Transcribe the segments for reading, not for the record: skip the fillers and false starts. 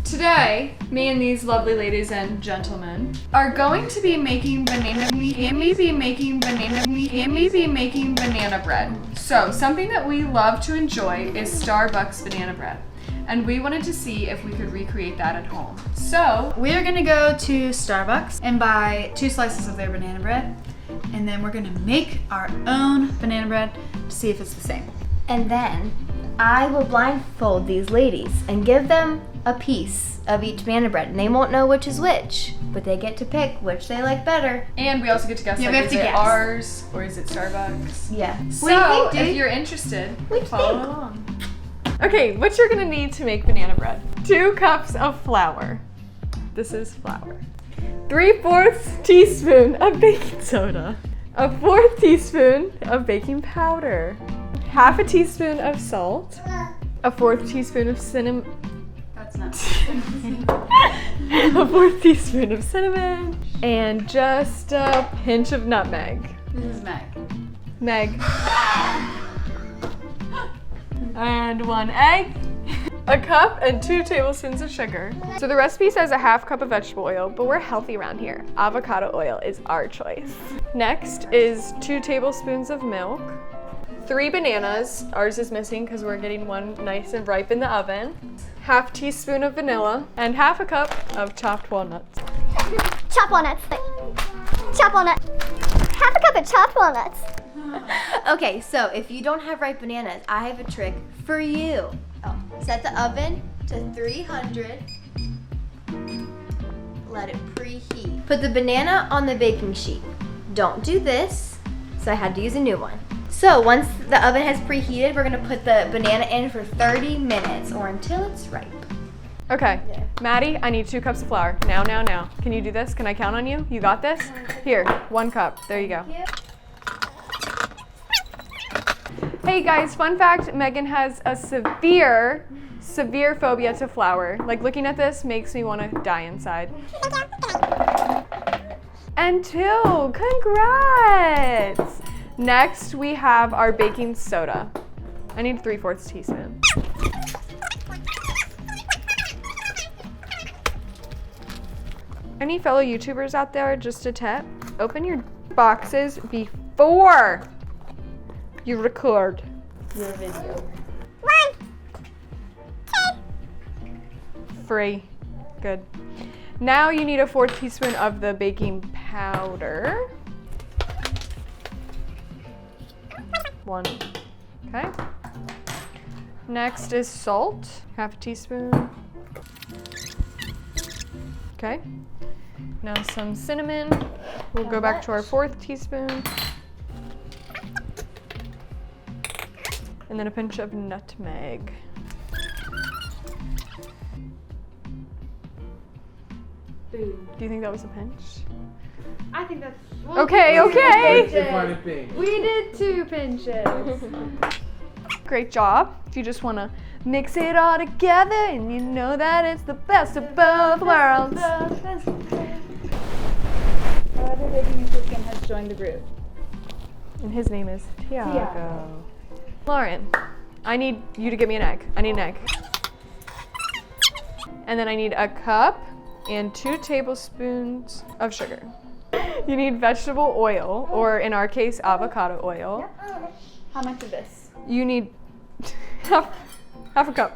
Today, me and these lovely ladies and gentlemen are going to be making banana bread. So, something that we love to enjoy is Starbucks banana bread. And we wanted to see if we could recreate that at home. So, we are gonna go to Starbucks and buy 2 slices of their banana bread. And then we're gonna make our own banana bread to see if it's the same. And then I will blindfold these ladies and give them a piece of each banana bread. And they won't know which is which, but they get to pick which they like better. And we also get to guess, Yeah, like, we have is to it guess. ours or is it Starbucks? Yeah. So, What do you think, dude? if you're interested, What do you follow think? along. Okay, what you're gonna need to make banana bread. 2 cups of flour. This is flour. 3/4 teaspoon of baking soda. A 1/4 teaspoon of baking powder. 1/2 teaspoon of salt. A 1/4 teaspoon of cinnamon. That's not. A 1/4 teaspoon of cinnamon. And just a pinch of nutmeg. This is Meg. Meg. And 1 egg. A cup and 2 tablespoons of sugar. So the recipe says a 1/2 cup of vegetable oil, but we're healthy around here. Avocado oil is our choice. Next is 2 tablespoons of milk. 3 bananas. Ours is missing because we're getting one nice and ripe in the oven. 1/2 teaspoon of vanilla and 1/2 cup of chopped walnuts. Chop walnuts. Chop walnut. 1/2 cup of chopped walnuts. Okay, so if you don't have ripe bananas, I have a trick for you. Set the oven to 300. Let it preheat. Put the banana on the baking sheet. Don't do this, so I had to use a new one. So once the oven has preheated, we're gonna put the banana in for 30 minutes or until it's ripe. Okay, Maddie, I need 2 cups of flour. Now. Can you do this? Can I count on you? You got this? Here, 1 cup. There you go. Hey guys, fun fact, Meghan has a severe phobia to flour. Like, looking at this makes me want to die inside. And 2, congrats! Next, we have our baking soda. I need 3/4 teaspoon. Any fellow YouTubers out there, just a tip, open your boxes before you record your video. 1, 2. Free. Good. Now you need a 1/4 teaspoon of the baking powder. 1. Okay. Next is salt. 1/2 teaspoon. Okay. Now some cinnamon. We'll go back to our 1/4 teaspoon. And then a pinch of nutmeg. Do you think that was a pinch? I think that's. Okay. We did 2 pinches. Great job. If you just want to mix it all together and you know that it's the best of both worlds. Our other baking assistant has joined the group. And his name is Tiago. Lauren, I need you to give me an egg. I need an egg. And then I need a cup and 2 tablespoons of sugar. You need vegetable oil, or in our case, avocado oil. How much of this? You need half a cup.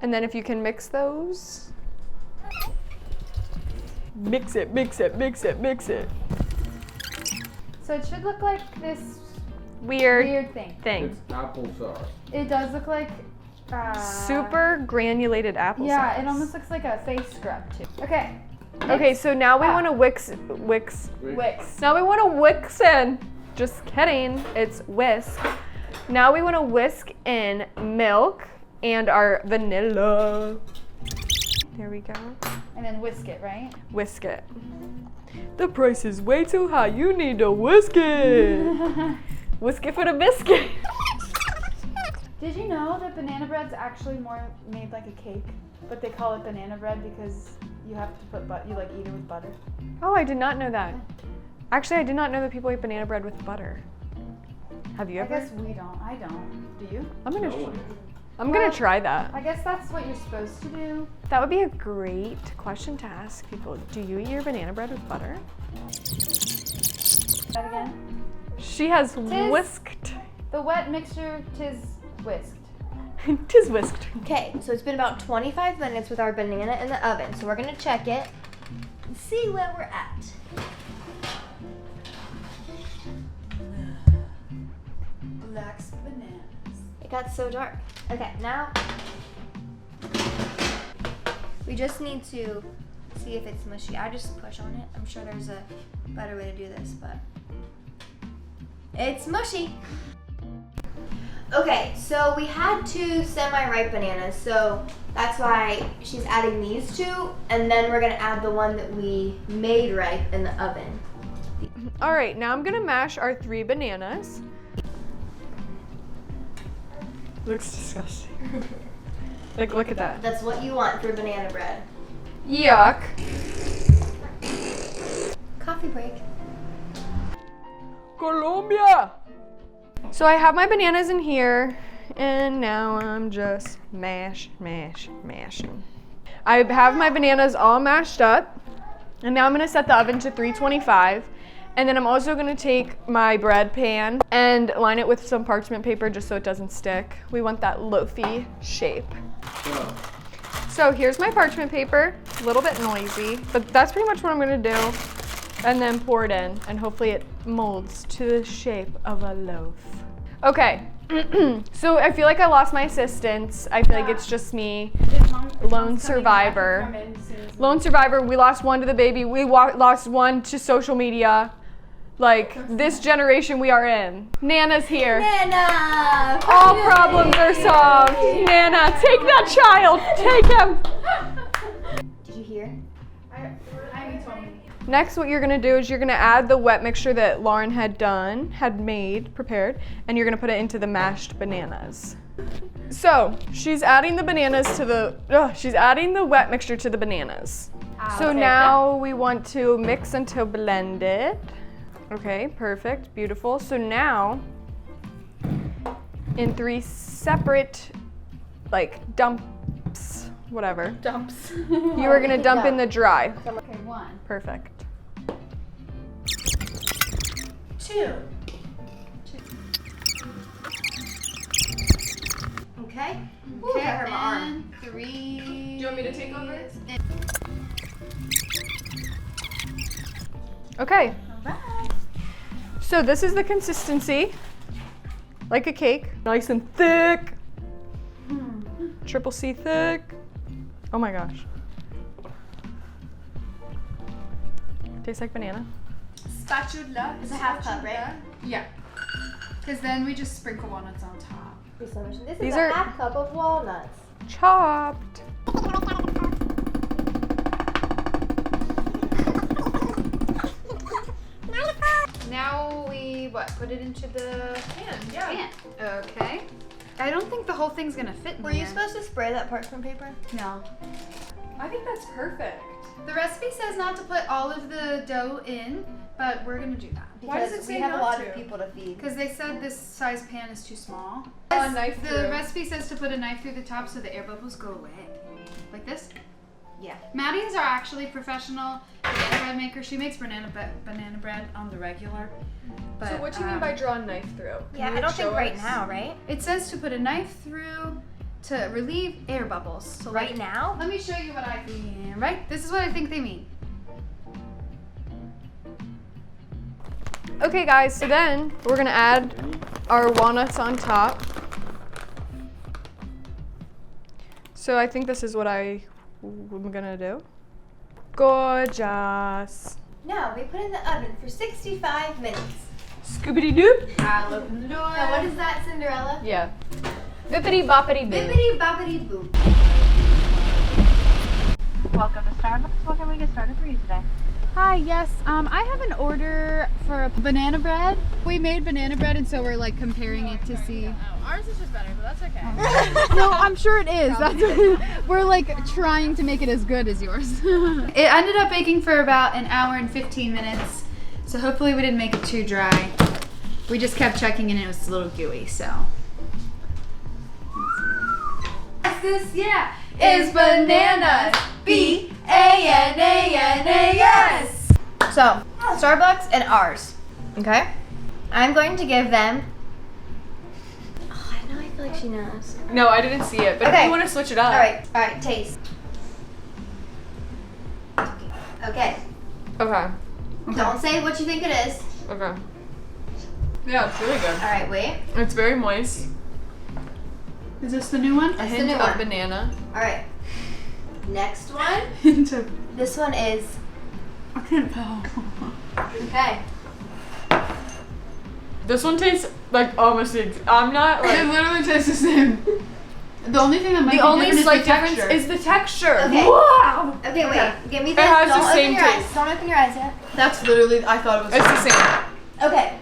And then if you can mix those. Mix it. So it should look like this Weird thing. thing. Applesauce. It does look like Super granulated applesauce. Yeah, it almost looks like a face scrub too. Okay. Okay, so now we want to Wix. Now we want to whisk in. Just kidding. It's whisk. Now we want to whisk in milk and our vanilla. There we go. And then whisk it, right? Whisk it. The price is way too high. You need to whisk it. Whisk it for the biscuit. Did you know that banana bread's actually more made like a cake, but they call it banana bread because you have to put you like eat it with butter? Oh, I did not know that. Actually, I did not know that people eat banana bread with butter. Have you I ever? guess we don't. I don't. Do you? I'm gonna. I'm gonna try that. I guess that's what you're supposed to do. That would be a great question to ask people. Do you eat your banana bread with butter? That again. She has whisked. The wet mixture tis whisked. Tis whisked. Okay, so it's been about 25 minutes with our banana in the oven. So we're gonna check it and see where we're at. Relax bananas. It got so dark. Okay, now we just need to see if it's mushy. I just push on it. I'm sure there's a better way to do this, but it's mushy. Okay, so we had 2 semi-ripe bananas, so that's why she's adding these 2, and then we're gonna add the one that we made ripe in the oven. All right, now I'm gonna mash our 3 bananas. Looks disgusting. Like, look at that. That's what you want for banana bread. Yuck. Coffee break. Colombia! So I have my bananas in here, and now I'm just mashing. I have my bananas all mashed up, and now I'm gonna set the oven to 325. And then I'm also gonna take my bread pan and line it with some parchment paper just so it doesn't stick. We want that loafy shape. So here's my parchment paper, a little bit noisy, but that's pretty much what I'm gonna do. And then pour it in, and hopefully it molds to the shape of a loaf. Okay, so I feel like I lost my assistants. I feel like it's just me, lone survivor. Lone survivor, we lost one to the baby, we lost one to social media. Like, this generation we are in. Nana's here. Nana! All problems are solved. Nana, take that child, take him. Did you hear? Ivy told me. Next, what you're gonna do is you're gonna add the wet mixture that Lauren had prepared, and you're gonna put it into the mashed bananas. So, she's adding the wet mixture to the bananas. So now we want to mix until blended. Okay, perfect, beautiful. So now, in 3 separate, like, dumps, whatever, Dumps. you are gonna dump in the dry. Okay, 1. Perfect. 2. Okay. Okay, hurt my arm. and 3. Do you want me to take over? Okay. Alright. So this is the consistency, like a cake, nice and thick, triple C thick. Oh my gosh. Tastes like banana. Spatula. It's a half cup, right? Yeah. Because then we just sprinkle walnuts on top. This These is are- a half cup of walnuts. Chopped. Now we put it into the pan. Okay. I don't think the whole thing's gonna fit in Were here. you supposed to spray that parchment paper? No. I think that's perfect. The recipe says not to put all of the dough in, but we're gonna do that. Why does Because it we say have a not lot to? of people to feed. Because they said this size pan is too small. A knife the through. recipe says to put a knife through the top so the air bubbles go away. Like this. Yeah. Maddie is our actually professional bread maker. She makes banana bread on the regular. But, So what do you mean by draw a knife through? Yeah, I don't think right now, right? It says to put a knife through to relieve air bubbles. So Right like, now? let me show you what I mean. Right? This is what I think they mean. Okay guys, so then we're gonna add our walnuts on top. So I think this is what I'm gonna do. Gorgeous. No, we put it in the oven for 65 minutes. Scoobity doop. I'll open the door. Now what is that, Cinderella? Yeah. Bippity boppity boo. Bippity boppity boo. Welcome to Starbucks. What can we get started for you today? Hi, yes. I have an order for a banana bread. We made banana bread, and so we're like comparing it to see. Ours is just better, but that's okay. No, I'm sure it is. We're like trying to make it as good as yours. It ended up baking for about an hour and 15 minutes, so hopefully we didn't make it too dry. We just kept checking and it was a little gooey, so. Texas, yeah, is bananas. B-A-N-A-N-A-S. So, Starbucks and ours. Okay? I'm going to give them. Oh, I know, I feel like she knows. No, I didn't see it, but if Okay. you want to switch it up. Alright, taste. Okay. Okay. Don't say what you think it is. Okay. Yeah, it's really good. Alright, wait. It's very moist. Is this the new one? A That's the hint new of one. banana. Alright. Next one. Hint of. This one is. I can't tell. Okay. This one tastes like almost I'm not It like. literally tastes the same. The only thing that might The be only different slight is the difference texture. is the texture. Okay. Wow. Okay, wait. Give me It this. has Don't the open same your eyes. taste. Don't open your eyes yet. That's literally, I thought it was. It's the same. Okay.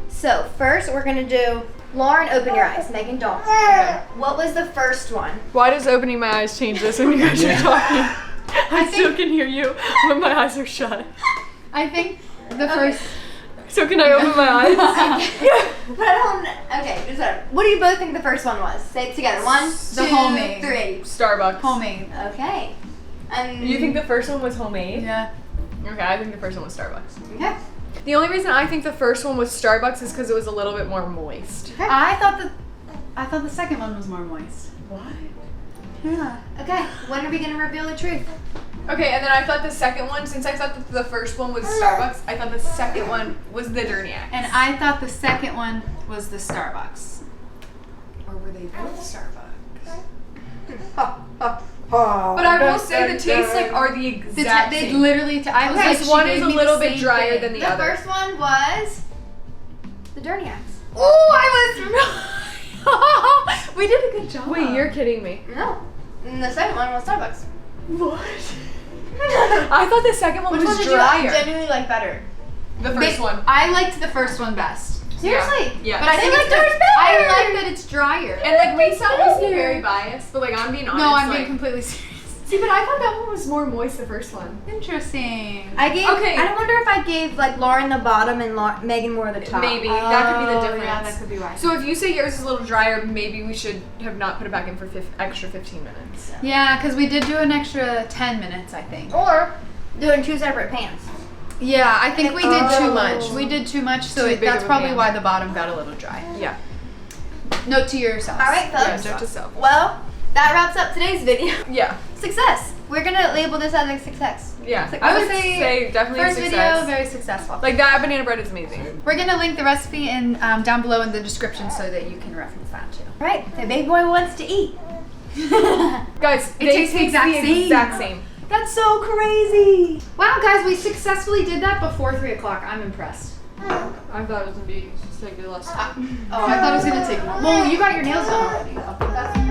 So, first we're gonna do. Lauren, open your eyes. Megan, don't. Okay. What was the first one? Why does opening my eyes change this when you guys are talking? I still can hear you when my eyes are shut. I think the first. So can I open my eyes? Okay, just what do you both think the first one was? Say it together. 1, 2, homemade. 3. Starbucks. Homemade. Okay. You think the first one was homemade? Yeah. Okay, I think the first one was Starbucks. Okay. The only reason I think the first one was Starbucks is because it was a little bit more moist. I thought the second one was more moist. What? Yeah. Okay. When are we gonna reveal the truth? Okay, and then I thought the second one, since I thought that the first one was Starbucks, I thought the second one was the Durniaks. And I thought the second one was the Starbucks. Or were they both Starbucks? But I will say the tastes like are the exact They same. literally. I was like, This she one gave is a me the little bit same drier thing. than the The other. first one was the Durniaks. Oh, I was. We did a good job. Wait, you're kidding me. No. And the second one was Starbucks. What? I thought the second one Which was one did drier. you genuinely like better? The first one. I liked the first one best. Seriously? Yeah. But I think like it's yours better. I like that it's drier. And like we sound was very biased, but like I'm being honest. No, I'm like, being completely serious. See, but I thought that one was more moist, the first one. Interesting. I gave. Okay. I wonder if I gave like Lauren the bottom and Megan more the top. Maybe. That could be the difference. Yeah, that could be why. So if you say yours is a little drier, maybe we should have not put it back in for extra 15 minutes. Yeah, because we did do an extra 10 minutes, I think. Or doing 2 separate pans. Yeah, I think we did too Oh. much. We did too much, so Too big that's of a probably pan. why the bottom got a little dry. Yeah. Note to yourselves. All right, Yeah, folks. note to self. Well, that wraps up today's video. Yeah. Success. We're gonna label this as a success. Yeah. Success. I would say definitely first a video, success. very successful. Like that banana bread is amazing. We're gonna link the recipe in down below in the description so that you can reference that too. All right, the big boy wants to eat. Guys, It they tastes the taste exact same. exact same. That's so crazy. Wow, guys, we successfully did that before 3 o'clock. I'm impressed. I thought it was gonna be take less time. Oh, I thought it was gonna take more. Well, you got your nails done already though.